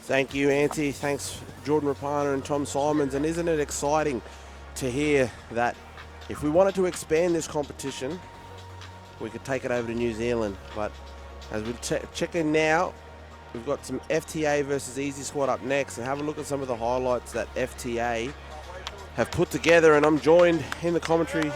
Thank you, Auntie. Thanks, Jordan Rapana and Tom Simons. And isn't it exciting to hear that if we wanted to expand this competition, we could take it over to New Zealand. But as we check in now, we've got some FTA versus Easy Squad up next, and have a look at some of the highlights that FTA have put together. And I'm joined in the commentary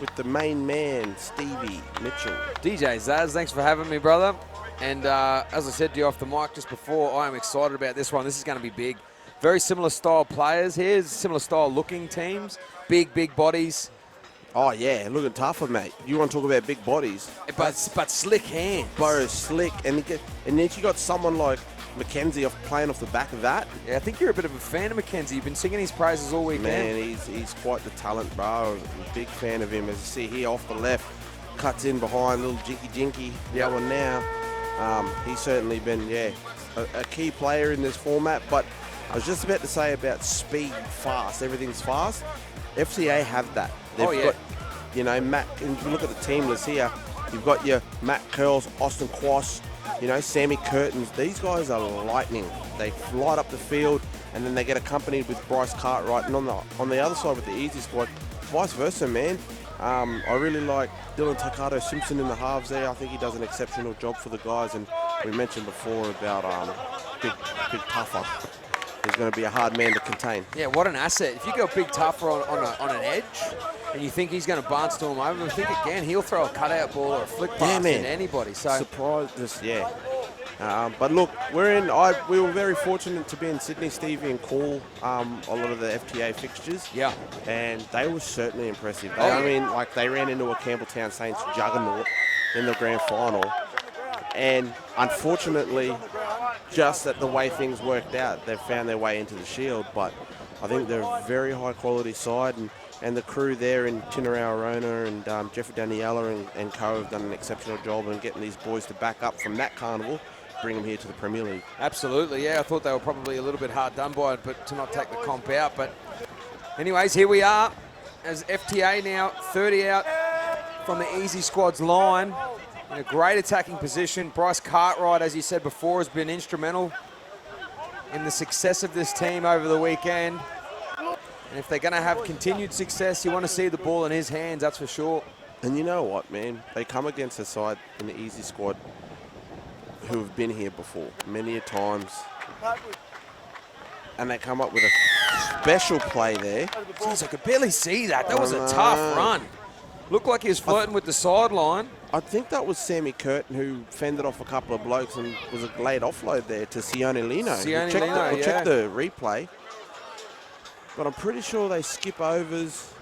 with the main man, Stevie Mitchell. DJ Zaz, thanks for having me, brother. And as I said to you off the mic just before, I am excited about this one. This is going to be big. Very similar style players here, similar style looking teams. Big bodies. Oh, yeah, looking tougher, mate. You want to talk about big bodies. But slick hands. Both slick. And then you got someone like Mackenzie playing off the back of that. Yeah, I think you're a bit of a fan of Mackenzie. You've been singing his praises all weekend. Man, he's quite the talent, bro. I'm a big fan of him. As you see here off the left, cuts in behind, little jinky going now. He's certainly been, a key player in this format. But I was just about to say about speed, fast. Everything's fast. FTA have that. They've got, Matt, and if you look at the team list here, you've got your Matt Curls, Austin Quass, Sammy Curtins. These guys are lightning. They light up the field, and then they get accompanied with Bryce Cartwright. And on the other side with the Easy Squad, vice versa, man. I really like Dylan Takato Simpson in the halves there. I think he does an exceptional job for the guys. And we mentioned before about big tougher. He's going to be a hard man to contain. Yeah, what an asset. If you go big tougher on an edge and you think he's going to bounce to him over, I think again he'll throw a cutout ball or a flick pass into anybody. So surprised us, but look, we were very fortunate to be in Sydney, Stevie, and call a lot of the FTA fixtures. Yeah. And they were certainly impressive. They ran into a Campbelltown Saints juggernaut in the grand final. And unfortunately, just that the way things worked out, they've found their way into the Shield. But I think they're a very high quality side, and the crew there in Tinarau Arona and Jeffrey Daniela and co have done an exceptional job in getting these boys to back up from that carnival, bring them here to the Premier League. Absolutely, yeah. I thought they were probably a little bit hard done by it, but to not take the comp out. But anyways, here we are as FTA now 30 out from the Easy Squad's line. In a great attacking position. Bryce Cartwright, as you said before, has been instrumental in the success of this team over the weekend. And if they're going to have continued success, you want to see the ball in his hands, that's for sure. And you know what, man? They come against a side in the Easy Squad who have been here before, many a times. And they come up with a special play there. Jeez, I could barely see that. That was a tough run. Looked like he was flirting with the sideline. I think that was Sammy Curtin who fended off a couple of blokes and was a late offload there to Sione Lino. We'll check the replay. But I'm pretty sure they skip overs.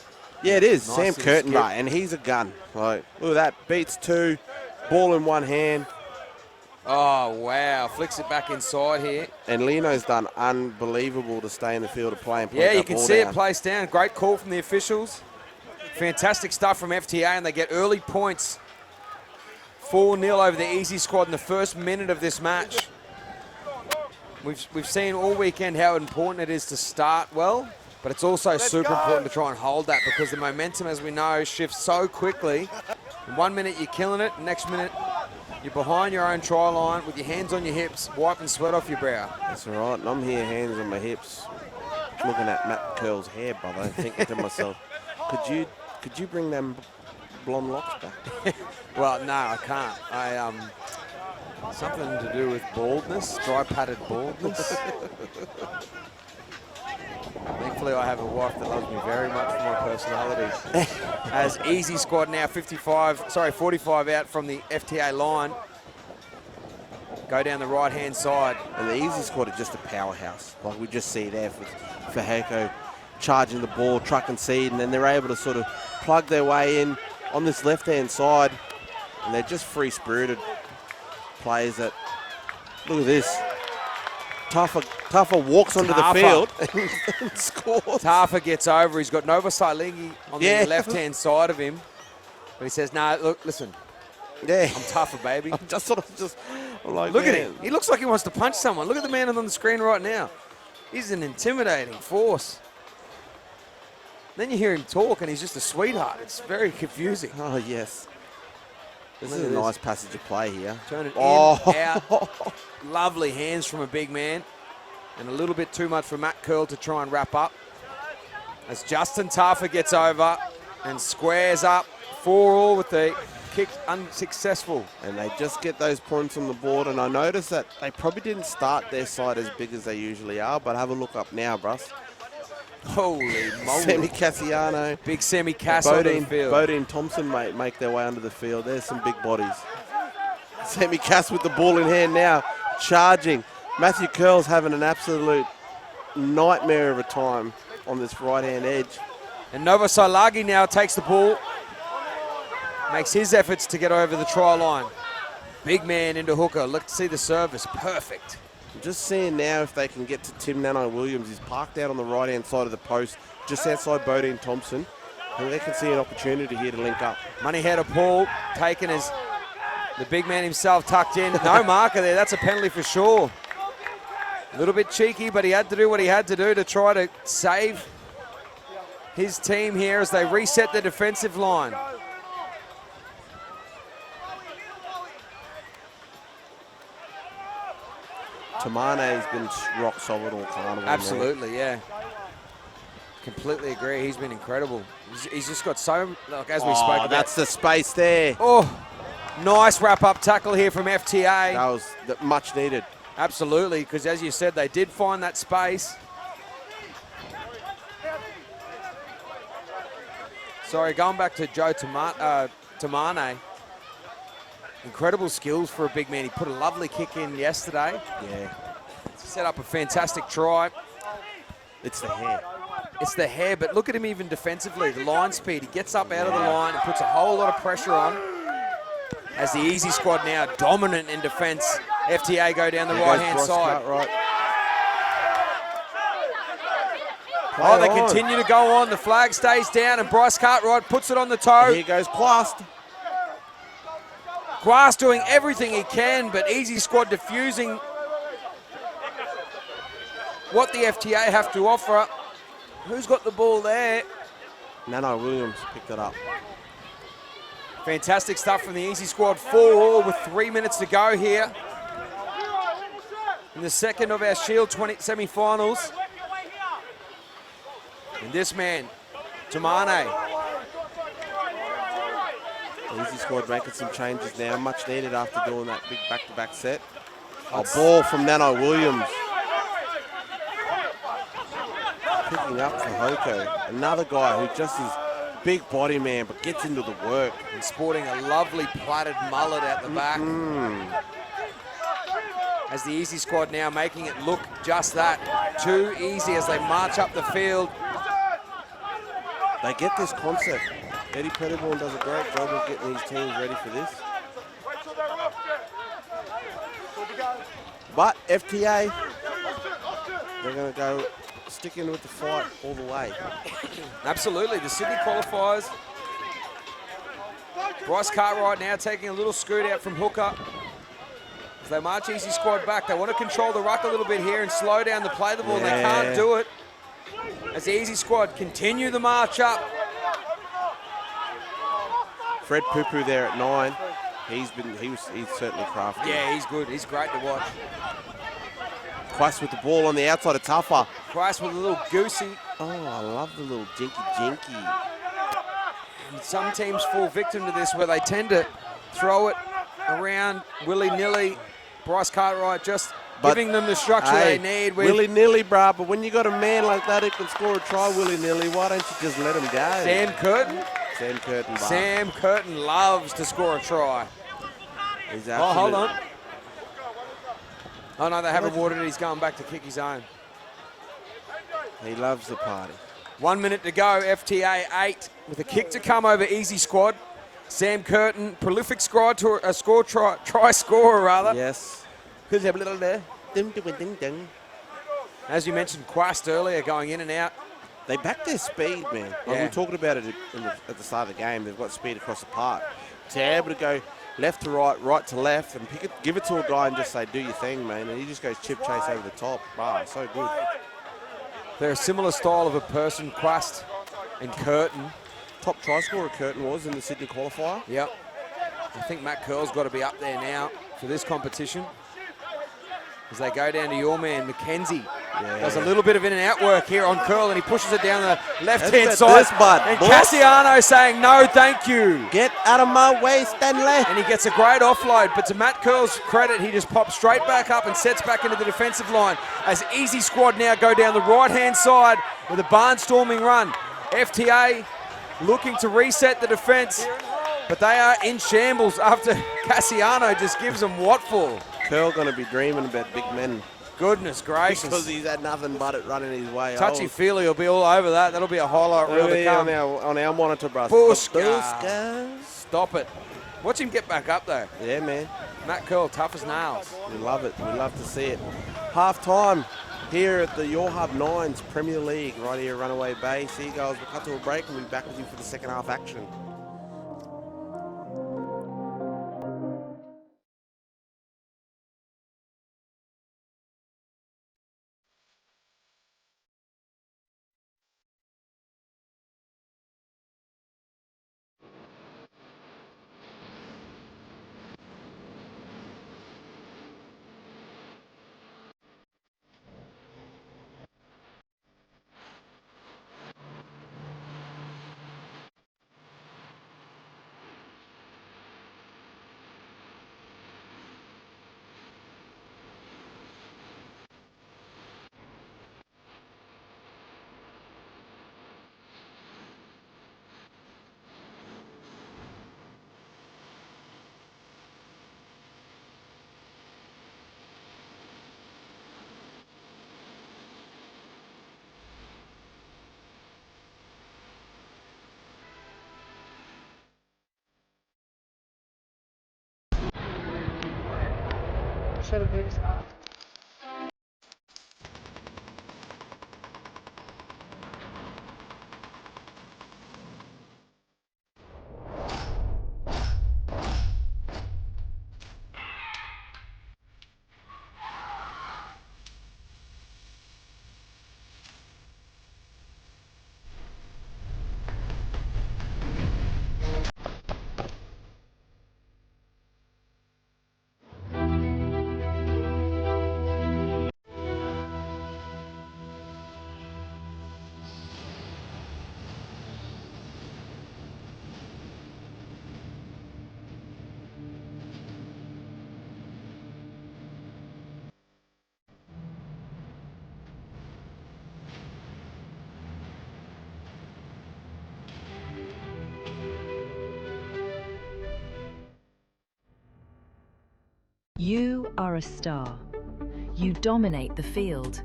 Yeah, it is. Nice Sam Curtin, right, and he's a gun. Like, look at that. Beats two. Ball in one hand. Oh, wow. Flicks it back inside here. And Lino's done unbelievable to stay in the field of play and play. Yeah, you can see it placed down. Great call from the officials. Fantastic stuff from FTA, and they get early points. 4-0 over the Easy Squad in the first minute of this match. We've seen all weekend how important it is to start well, but it's also super important to try and hold that, because the momentum, as we know, shifts so quickly. In 1 minute you're killing it, next minute you're behind your own try line with your hands on your hips, wiping sweat off your brow. That's all right, and I'm here, hands on my hips, looking at Matt Curl's hair, brother, and thinking to myself, could you bring them blonde locks back? Well, no, I can't. Something to do with baldness, dry patted baldness. Thankfully, I have a wife that loves me very much for my personality. As Easy Squad now 45 out from the FTA line. Go down the right-hand side. And the Easy Squad are just a powerhouse. Like we just see there for Faheko charging the ball, truck and seed, and then they're able to sort of plug their way in on this left-hand side. And they're just free-spirited players that, look at this. Tougher walks onto the field and scores. Tafa gets over. He's got Nova Sailigi on the left-hand side of him. But he says, no, look, listen. Yeah. I'm tougher, baby. I'm like, look at him. He looks like he wants to punch someone. Look at the man on the screen right now. He's an intimidating force. Then you hear him talk, and he's just a sweetheart. It's very confusing. Oh, yes. This is a nice passage of play here. Turn it in, out. Lovely hands from a big man. And a little bit too much for Matt Curl to try and wrap up. As Justin Taffer gets over and squares up 4-all with the kick unsuccessful. And they just get those points on the board. And I noticed that they probably didn't start their side as big as they usually are, but have a look up now, Bruss. Holy moly. Sammy Cassiano. Big Sammy Cass on the field. Bodine Thompson make their way under the field. There's some big bodies. Sammy Cass with the ball in hand now, charging. Matthew Curl's having an absolute nightmare of a time on this right-hand edge. And Nova Solagi now takes the ball, makes his efforts to get over the try line. Big man into hooker. Let's see the service. Perfect. I'm just seeing now if they can get to Tim Nano-Williams. He's parked out on the right-hand side of the post, just outside Bodine Thompson. And they can see an opportunity here to link up. Money header Paul taken as the big man himself tucked in. No marker there. That's a penalty for sure. A little bit cheeky, but he had to do what he had to do to try to save his team here as they reset the defensive line. Tamane has been rock solid all carnival. Absolutely, yeah. Completely agree. He's been incredible. He's just got so, like, as we spoke about. That's the space there. Oh, nice wrap-up tackle here from FTA. That was much needed. Absolutely, because as you said, they did find that space. Sorry, going back to Joe Tamane. Incredible skills for a big man. He put a lovely kick in yesterday. Yeah. Set up a fantastic try. It's the hair. It's the hair, but look at him even defensively. The line speed. He gets up out of the line and puts a whole lot of pressure on. As the easy squad now dominant in defence. FTA go down the right-hand side. Cartwright. Oh, they continue to go on. The flag stays down, and Bryce Cartwright puts it on the toe. Here goes Quast. Quast doing everything he can, but easy squad diffusing what the FTA have to offer. Who's got the ball there? Nano-Williams picked it up. Fantastic stuff from the easy squad. 4-all with 3 minutes to go here in the second of our Shield 20 semi-finals. And this man, Tamane. The easy squad making some changes now, much needed after doing that big back-to-back set. A ball from Nano-Williams. Picking up for Hoko. Another guy who just is big body man, but gets into the work. And sporting a lovely plaited mullet at the back. As the easy squad now making it look just that. Too easy as they march up the field. They get this concept. Eddie Pettiborn does a great job of getting these teams ready for this. But FTA, they're going to go stick in with the fight all the way. Absolutely, the Sydney qualifiers. Bryce Cartwright now taking a little scoot out from hooker. As they march easy squad back, they want to control the ruck a little bit here and slow down the play the ball, and they can't do it. As the easy squad continue the march up. Fred Pupu there at 9. He's certainly crafty. Yeah, he's good. He's great to watch. Quast with the ball on the outside of Tuffer. Quast with a little goosey. Oh, I love the little jinky. And some teams fall victim to this where they tend to throw it around willy-nilly. Bryce Cartwright just giving them the structure they need. Willy-nilly, bruh, but when you got a man like that who can score a try willy-nilly, why don't you just let him go? Sam Curtin. Sam Curtin, bruh. Sam Curtin loves to score a try. Oh, hold on. Oh, no, they have awarded it. He's going back to kick his own. He loves the party. 1 minute to go. FTA 8 with a kick to come over easy squad. Sam Curtin, prolific try scorer rather. Yes. Who's a little there? As you mentioned, Quast earlier going in and out. They back their speed, man. Like we were talking about it at the start of the game. They've got speed across the park. To be able to go left to right, right to left, and give it to a guy and just say, do your thing, man. And he just goes chip chase over the top. Wow, so good. They're a similar style of a person, Quast and Curtin. Top try scorer Curtin was in the Sydney qualifier. Yep. I think Matt Curl's got to be up there now for this competition. As they go down to your man, McKenzie. Does a little bit of in and out work here on Curl, and he pushes it down the left-hand side. This butt, and boss. Cassiano saying, no, thank you. Get out of my way, Stanley. And he gets a great offload, but to Matt Curl's credit, he just pops straight back up and sets back into the defensive line as Easy Squad now go down the right-hand side with a barnstorming run. FTA looking to reset the defense, but they are in shambles after Cassiano just gives them what for. Curl going to be dreaming about big men. Goodness gracious. Because he's had nothing but it running his way. Touchy-feely will be all over that. That'll be a highlight reel to come. On our monitor, bro. Buska. Stop it. Watch him get back up, though. Yeah, man. Matt Curl, tough as nails. We love it. We love to see it. Half-time here at the Yourhub Nines Premier League, right here at Runaway Bay. Seagulls will cut to a break and we'll be back with you for the second half action. You are a star. You dominate the field.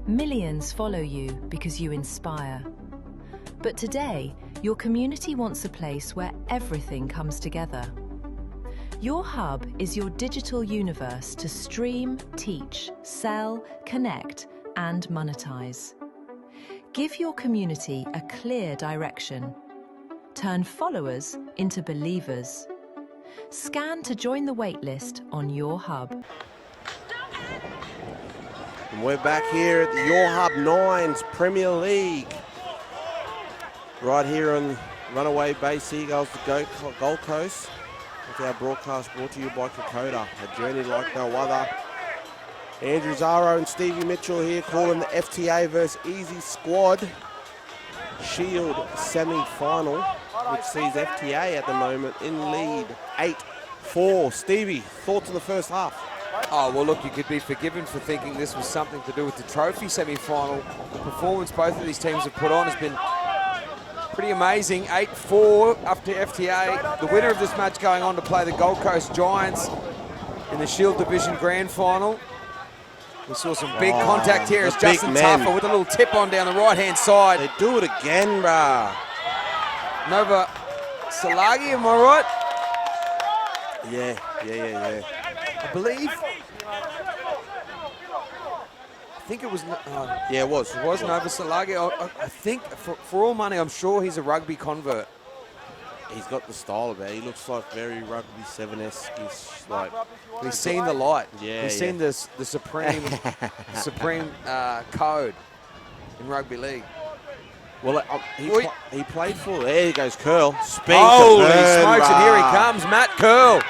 Millions follow you because you inspire. But today, your community wants a place where everything comes together. Yourhub is your digital universe to stream, teach, sell, connect, and monetize. Give your community a clear direction. Turn followers into believers. Scan to join the waitlist on Yourhub. And we're back here at the Yourhub Nines Premier League. Right here on Runaway Bay, Seagulls, the Gold Coast. With our broadcast brought to you by Kokoda, a journey like no other. Andrew Zaro and Stevie Mitchell here calling the FTA versus Easy Squad Shield semi-final, which sees FTA at the moment in lead 8-4. Stevie, thoughts on the first half? Oh, well, look, you could be forgiven for thinking this was something to do with the trophy semi-final. The performance both of these teams have put on has been pretty amazing. 8-4 up to FTA. The winner of this match going on to play the Gold Coast Giants in the Shield Division Grand Final. We saw some big contact here as Justin Tuffer with a little tip on down the right-hand side. They do it again, brah. Nova Salagi, am I right? Yeah. I believe. I think it was. Yeah, it was. It was Nova Salagi. I think, for all money, I'm sure he's a rugby convert. He's got the style of it. He looks like very rugby 7-esque. He's like, he's seen the light. Yeah, he's seen the supreme code in rugby league. Well, he played for. There he goes, Curl. Holy smokes! And here he comes, Matt Curl,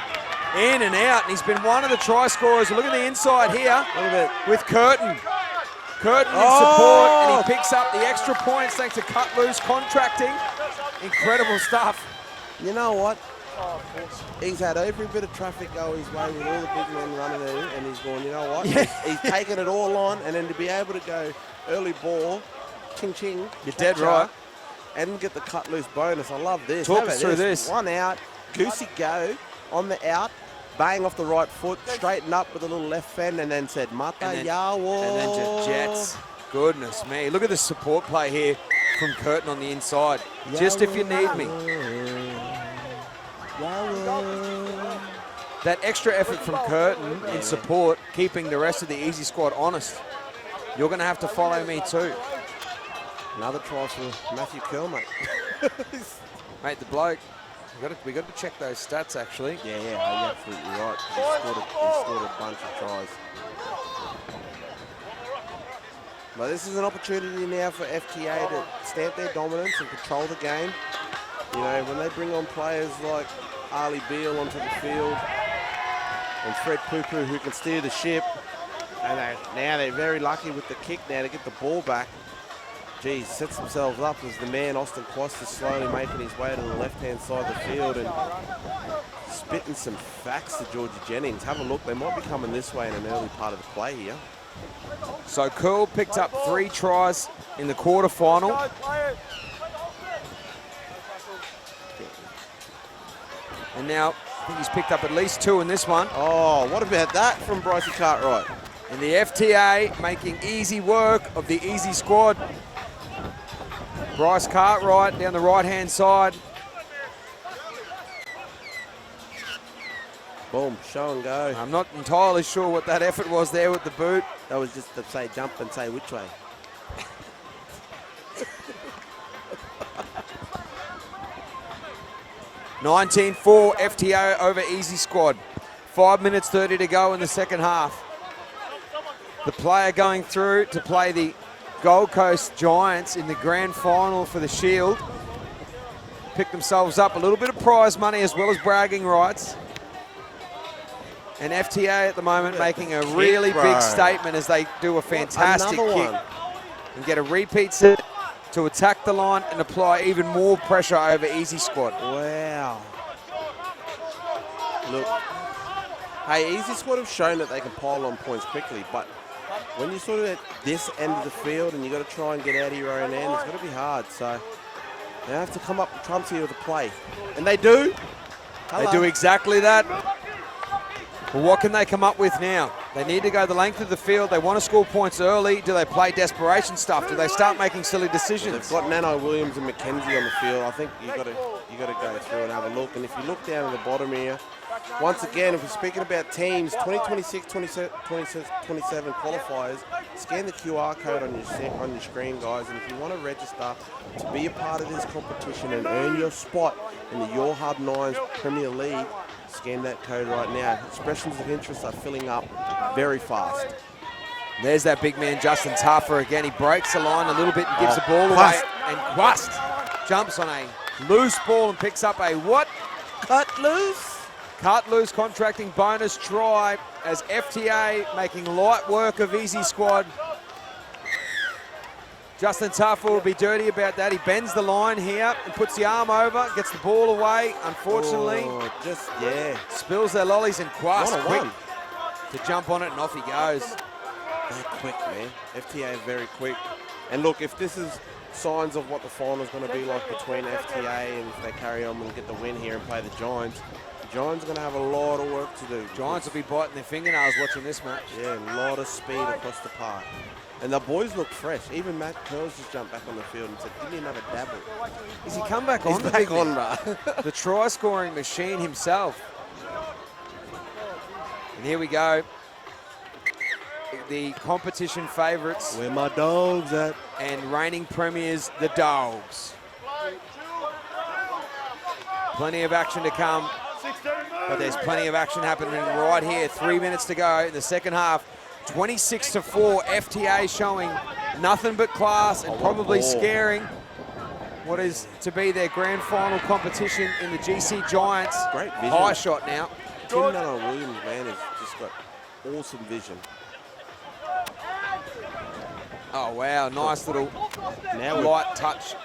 in and out. And he's been one of the try scorers. Look at the inside here. Look at it with Curtin. Curtin in support, and he picks up the extra points thanks to cut loose contracting. Incredible stuff. You know what? He's had every bit of traffic go his way with all the big men running at him, and he's going, you know what? Yeah. He's taken it all on, and then to be able to go early ball, ching ching. You're dead right. And get the cut loose bonus. I love this. Talk us through this. One out, goosey go on the out, bang off the right foot, straighten up with a little left fend, and then said, Mata Yawo. And then just jets. Goodness me. Look at the support play here from Curtin on the inside. Just if you need me. That extra effort from Curtin in support, keeping the rest of the easy squad honest. You're going to have to follow me too. Another try for Matthew Curl, mate. Mate, the bloke, we got to check those stats actually. Yeah, you're absolutely right. He scored a bunch of tries. But this is an opportunity now for FTA to stamp their dominance and control the game. You know, when they bring on players like Ali Beale onto the field and Fred Pupu who can steer the ship, and now they're very lucky with the kick now to get the ball back. Geez, sets themselves up as the man Austin Quast is slowly making his way to the left-hand side of the field and spitting some facts to Georgie Jennings. Have a look, they might be coming this way in an early part of the play here. So Curl picked up 3 tries in the quarterfinal. And now I think he's picked up at least 2 in this one. Oh, what about that from Brycey Cartwright? And the FTA making easy work of the easy squad. Bryce Cartwright down the right-hand side. Boom, show and go. I'm not entirely sure what that effort was there with the boot. That was just to say jump and say which way. (19-4) FTA over easy squad. 5 minutes 30 to go in the second half. The player going through to play the Gold Coast Giants in the grand final for the Shield. Picked themselves up a little bit of prize money as well as bragging rights. And FTA at the moment making a really big statement as they do a fantastic kick and get a repeat set to attack the line and apply even more pressure over easy squad. Wow. Look, hey, easy squad have shown that they can pile on points quickly, but when you're sort of at this end of the field and you've got to try and get out of your own end, it's going to be hard. So they have to come up with trumps here with a play. And they do. They do exactly that. Well, what can they come up with now? They need to go the length of the field. They want to score points early. Do they play desperation stuff? Do they start making silly decisions? They've got Nano Williams and McKenzie on the field. I think you got to go through and have a look. And if you look down at the bottom here, once again, if we're speaking about teams, 2026, 27 qualifiers, scan the QR code on your screen, guys. And if you want to register to be a part of this competition and earn your spot in the Yourhub 9's Premier League, scan that code right now. Expressions of interest are filling up very fast. There's that big man, Justin Taffer again. He breaks the line a little bit and gives the ball away. And Quast jumps on a loose ball and picks up a what? Cut loose. Cut loose contracting bonus try as FTA making light work of easy squad. Justin Taffer will be dirty about that. He bends the line here and puts the arm over, gets the ball away. Unfortunately, spills their lollies and Quast quick to jump on it and off he goes. They're quick, man. FTA very quick. And look, if this is signs of what the final's going to be like between FTA and if they carry on and get the win here and play the Giants, the Giants are going to have a lot of work to do. Giants will be biting their fingernails watching this match. Yeah, a lot of speed across the park. And the boys look fresh. Even Matt Curls just jumped back on the field and said, give me another dabble. Has he come back on? He's back on, bro. The try-scoring machine himself. And here we go. The competition favourites. Where my dogs at? And reigning premiers, the Dogs. Plenty of action to come. But there's plenty of action happening right here. 3 minutes to go in the second half. 26-4, FTA showing nothing but class and probably scaring what is to be their grand final competition in the GC Giants. Great vision. High shot now. Tim Nano Williams, man, has just got awesome vision. Oh, wow. Nice little light touch.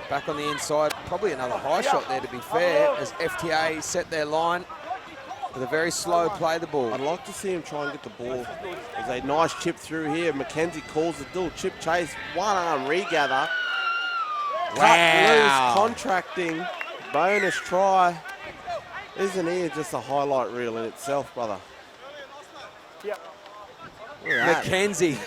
Back on the inside. Probably another high shot there, to be fair, as FTA set their line with a very slow play the ball. I'd like to see him try and get the ball. There's a nice chip through here. Mackenzie calls the dual chip chase. One arm regather. Cut loose, contracting. Bonus try. Isn't he just a highlight reel in itself, brother? Yep. Mackenzie.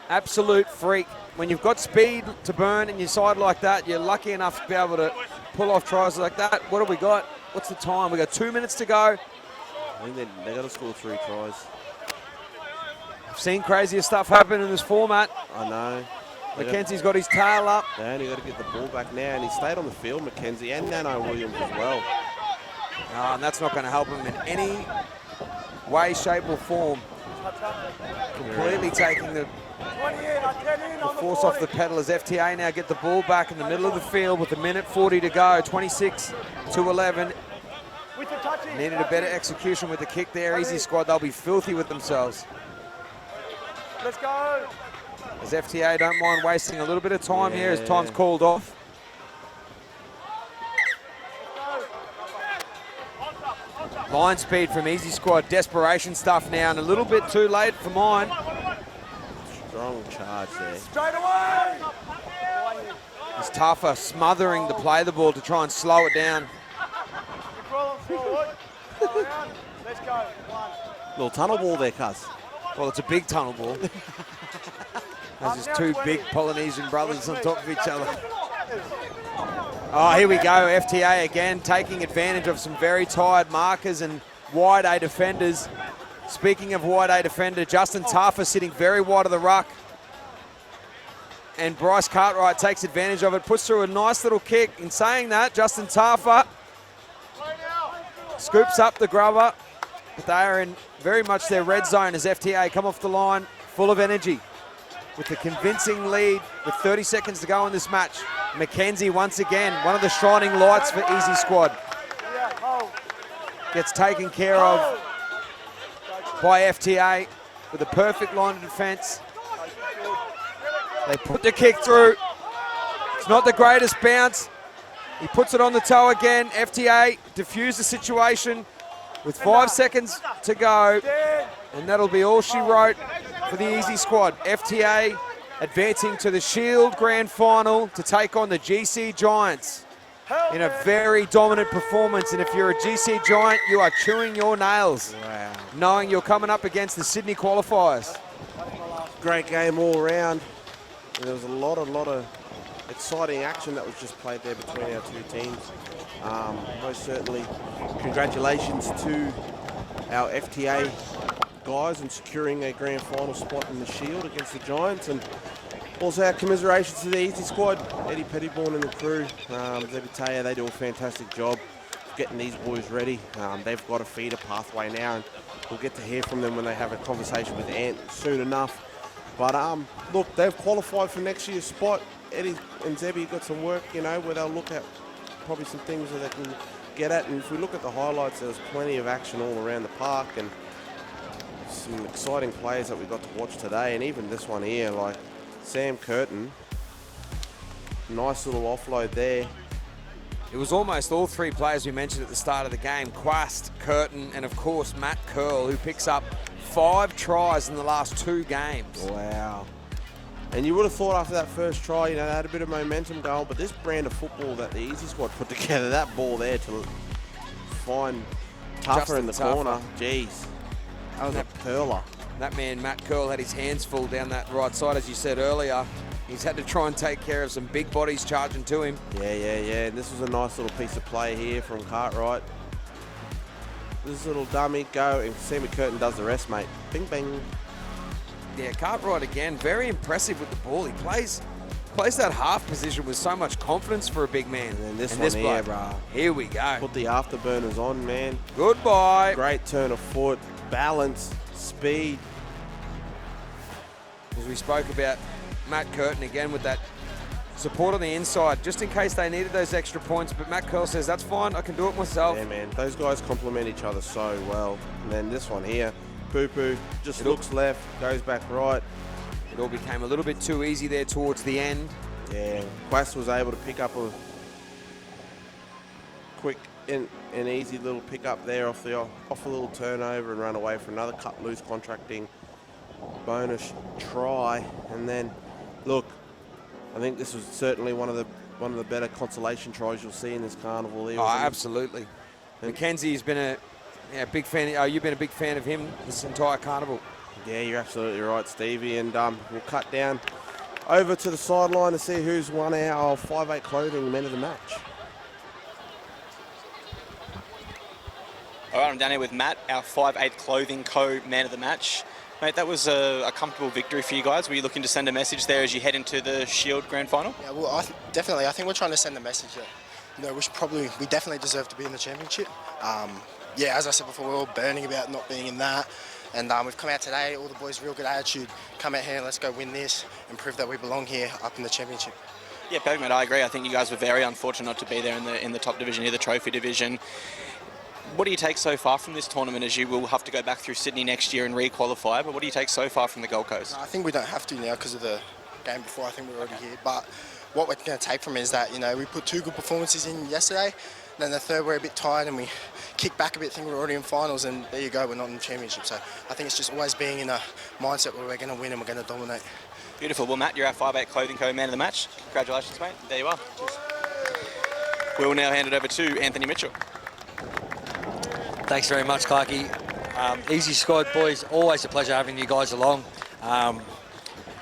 Absolute freak. When you've got speed to burn in your side like that, you're lucky enough to be able to pull off tries like that. What have we got? What's the time? We got 2 minutes to go. I think they got to score 3 tries. I've seen crazier stuff happen in this format. I know. Mackenzie's got his tail up. They only got to get the ball back now, and he stayed on the field, Mackenzie, and Nano Williams as well. Oh, and that's not going to help him in any way, shape, or form. Completely taking the force off the pedal as FTA now get the ball back in the middle of the field with 1:40 to go. 26-11. Needed a better execution with the kick there. Easy squad, they'll be filthy with themselves. Let's go. As FTA don't mind wasting a little bit of time here as time's called off. Line speed from Easy Squad, desperation stuff now, and a little bit too late for mine. Strong charge there. Straight away. It's tougher, smothering the play the ball to try and slow it down. Rolling forward. Around. Let's go. One. Little tunnel ball there, cuz. Well, it's a big tunnel ball. There's just 2 big Polynesian brothers on top of each other. Oh, here we go. FTA again taking advantage of some very tired markers and wide A defenders. Speaking of wide A defender, Justin Taffer sitting very wide of the ruck. And Bryce Cartwright takes advantage of it, puts through a nice little kick. In saying that, Justin Taffer scoops up the grubber. But they are in very much their red zone as FTA come off the line full of energy. With a convincing lead with 30 seconds to go in this match. Mackenzie once again, one of the shining lights for Easy Squad. Gets taken care of by FTA with a perfect line of defense. They put the kick through. It's not the greatest bounce. He puts it on the toe again. FTA diffused the situation with 5 seconds to go. And that'll be all she wrote for the Easy Squad. FTA advancing to the Shield Grand Final to take on the GC Giants in a very dominant performance. And if you're a GC Giant, you are chewing your nails, knowing you're coming up against the Sydney qualifiers. Great game all around. And there was a lot of exciting action that was just played there between our 2 teams. Most certainly, congratulations to our FTA guys and securing a grand final spot in the Shield against the Giants, and also our commiserations to the Easy Squad, Eddie Pettyborn and the crew. Zebitaya, they do a fantastic job getting these boys ready. They've got a feeder pathway now, and we'll get to hear from them when they have a conversation with Ant soon enough. But look, they've qualified for next year's spot. Eddie and Zebby got some work, you know, where they'll look at probably some things that they can get at. And if we look at the highlights, there was plenty of action all around the park, and some exciting players that we got to watch today. And even this one here, like Sam Curtin, nice little offload there. It was almost all 3 players we mentioned at the start of the game. Quast, Curtin, and of course Matt Curl, who picks up 5 tries in the last 2 games. Wow. And you would have thought after that first try, you know, they had a bit of momentum going, but this brand of football that the Easy Squad put together, that ball there to find Tougher Justin in the Taffer. corner, jeez. That was a perler. That man, Matt Curl, had his hands full down that right side, as you said earlier. He's had to try and take care of some big bodies charging to him. Yeah. And this was a nice little piece of play here from Cartwright. This little dummy go, and Sammy Curtin does the rest, mate. Bing, bang. Yeah, Cartwright again, very impressive with the ball. He plays that half position with so much confidence for a big man. And then this one here, bro. Here we go. Put the afterburners on, man. Goodbye. Great turn of foot, balance, speed. As we spoke about Matt Curtin again with that support on the inside, just in case they needed those extra points. But Matt Curl says, that's fine, I can do it myself. Yeah, man. Those guys complement each other so well. And then this one here, Poo-poo just looks left, goes back right. It all became a little bit too easy there towards the end. Yeah, Quast was able to pick up a quick and easy little pick up there off a little turnover and run away for another cut loose contracting bonus try. And then, look, I think this was certainly one of the better consolation tries you'll see in this carnival. Oh, absolutely. Mackenzie's been a big fan. You've been a big fan of him this entire carnival. Yeah, you're absolutely right, Stevie. And we'll cut down over to the sideline to see who's won our 5'8 clothing men of the match. All right, I'm down here with Matt, our 5'8 clothing man of the match. Mate, that was a comfortable victory for you guys. Were you looking to send a message there as you head into the Shield Grand Final? Yeah, well, definitely. I think we're trying to send a message that, we definitely deserve to be in the championship. Yeah, as I said before, we're all burning about not being in that. And we've come out today, all the boys, real good attitude. Come out here and let's go win this and prove that we belong here up in the championship. Yeah, perfect, mate. I agree. I think you guys were very unfortunate not to be there in the top division here, the trophy division. What do you take so far from this tournament, as you will have to go back through Sydney next year and re-qualify, but what do you take so far from the Gold Coast? I think we don't have to now because of the game before. I think we're already here. But what we're going to take from it is that, we put 2 good performances in yesterday. Then the third, we're a bit tired and we kick back a bit, think we're already in finals, and there you go, we're not in the championship. So I think it's just always being in a mindset where we're going to win and we're going to dominate. Beautiful. Well, Matt, you're our 5'8 Clothing Co. man of the match. Congratulations, mate. There you are. Cheers. We'll now hand it over to Anthony Mitchell. Thanks very much, Clarky. Easy squad, boys. Always a pleasure having you guys along.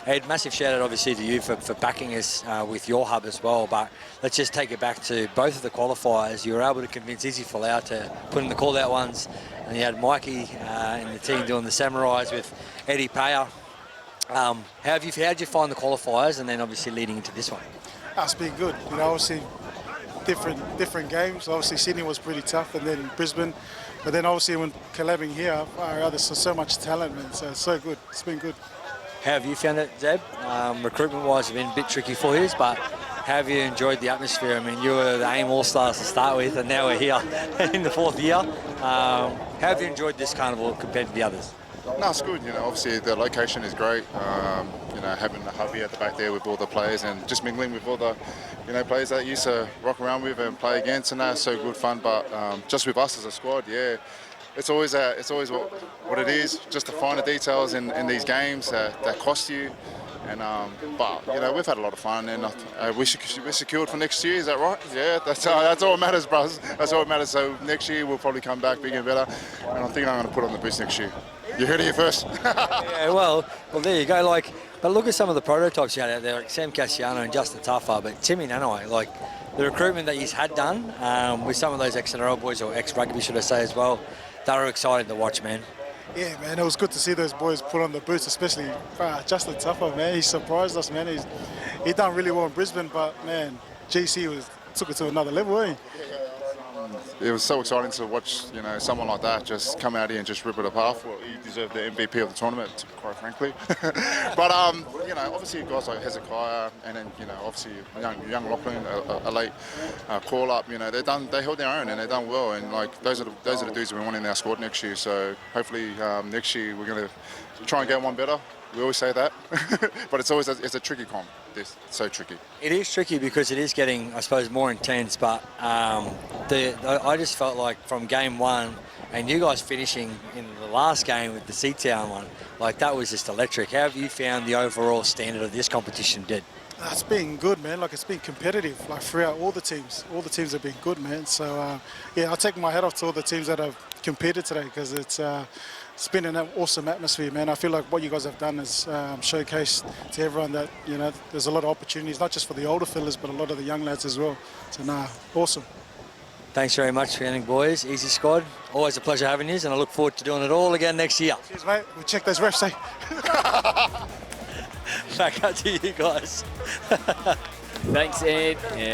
Ed, massive shout out obviously to you for backing us with Yourhub as well, but let's just take it back to both of the qualifiers. You were able to convince Izzy Folau to put in the call-out ones, and you had Mikey and the team doing the Samurais with Eddie Payer. How did you find the qualifiers, and then obviously leading into this one? It's been good. Obviously different games. Obviously Sydney was pretty tough, and then Brisbane. But then obviously when collabing here, there's so much talent, man. So it's so good. It's been good. How have you found it, Zeb? Recruitment-wise, it's been a bit tricky for you, but how have you enjoyed the atmosphere? I mean, you were the AIM All-Stars to start with, and now we're here in the 4th year. How have you enjoyed this carnival compared to the others? No, it's good. Obviously the location is great. Having the hubby at the back there with all the players and just mingling with all the, players that you used to rock around with and play against, and that's so good fun. But just with us as a squad, yeah. It's always what it is, just the finer details in these games that cost you. And but we've had a lot of fun, and we're secured for next year. Is that right? Yeah, that's all that matters, bros. That's all that matters. So next year we'll probably come back bigger and better, and I think I'm going to put on the boost next year. You heard it here first. Yeah, well, there you go. But look at some of the prototypes you had out there, like Sam Cassiano and Justin Tuffer, but Timmy Nanai, the recruitment that he's had done with some of those ex-NRL boys, or ex-rugby, should I say, as well. They were exciting to watch, man. Yeah, man, it was good to see those boys put on the boots, especially Justin Tuffer, man. He surprised us, man. He done really well in Brisbane, but, man, GC took it to another level, eh? It was so exciting to watch, someone like that just come out here and just rip it apart. Well, he deserved the MVP of the tournament, quite frankly. But, obviously guys like Hezekiah and then, obviously young Lachlan, a late call-up, they held their own and they've done well. And, those are the dudes we want in our squad next year. So, hopefully, next year we're going to try and get one better. We always say that, but it's a tricky comp. It's so tricky. It is tricky because it is getting, I suppose, more intense. But I just felt like from game 1, and you guys finishing in the last game with the Seatown one, that was just electric. How have you found the overall standard of this competition, Did? It's been good, man. It's been competitive, throughout all the teams. All the teams have been good, man. So, I take my hat off to all the teams that have competed today, because it's been an awesome atmosphere, man. I feel like what you guys have done is showcased to everyone that, there's a lot of opportunities, not just for the older fellas, but a lot of the young lads as well. So, awesome. Thanks very much for anything, boys. Easy squad. Always a pleasure having you, and I look forward to doing it all again next year. Cheers, mate. We'll check those refs, eh? Back out to you guys. Thanks, Ed. Yeah.